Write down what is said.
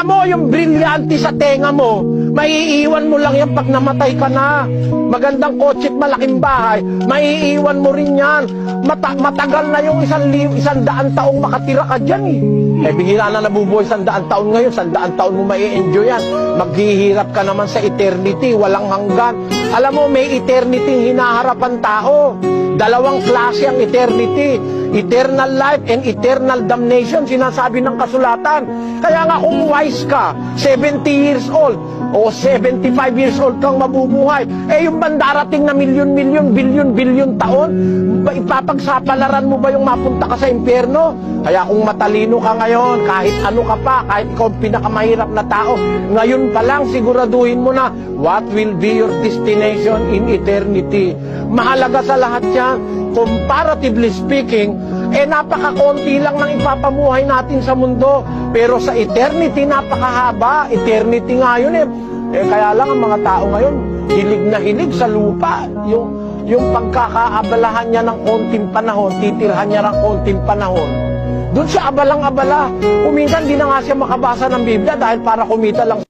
Alam mo, yung brilyante sa tenga mo, maiiwan mo lang yan pag namatay ka na. Magandang kotse at malaking bahay, maiiwan mo rin yan. Matagal na yung 100 taong makatira ka dyan eh. Bihira na nabubuhay 100 taon ngayon, 100 taon mo mai-enjoy yan. Maghihirap ka naman sa eternity, walang hanggan. Alam mo, may eternity hinaharap ang tao. Dalawang klase ang eternity. Eternal life and eternal damnation, sinasabi ng kasulatan. Kaya nga kung wise ka, 70 years old, o 75 years old kang mabubuhay, yung bandarating na milyon-milyon, bilyon-bilyon taon, ipapagsapalaran mo ba yung mapunta ka sa impyerno? Kaya kung matalino ka ngayon, kahit ano ka pa, kahit ikaw pinakamahirap na tao, ngayon pa lang siguraduhin mo na what will be your destination in eternity. Mahalaga sa lahat yan, comparatively speaking, napakakonti lang ng ipapamuhay natin sa mundo. Pero sa eternity, napakahaba. Eternity nga yun kaya lang ang mga tao ngayon, hilig na hilig sa lupa. Yung pagkakaabalahan niya ng konting panahon, titirhan niya ng konting panahon, doon siya abalang-abala. Kuminsan, di na nga siya makabasa ng Biblia dahil para kumita lang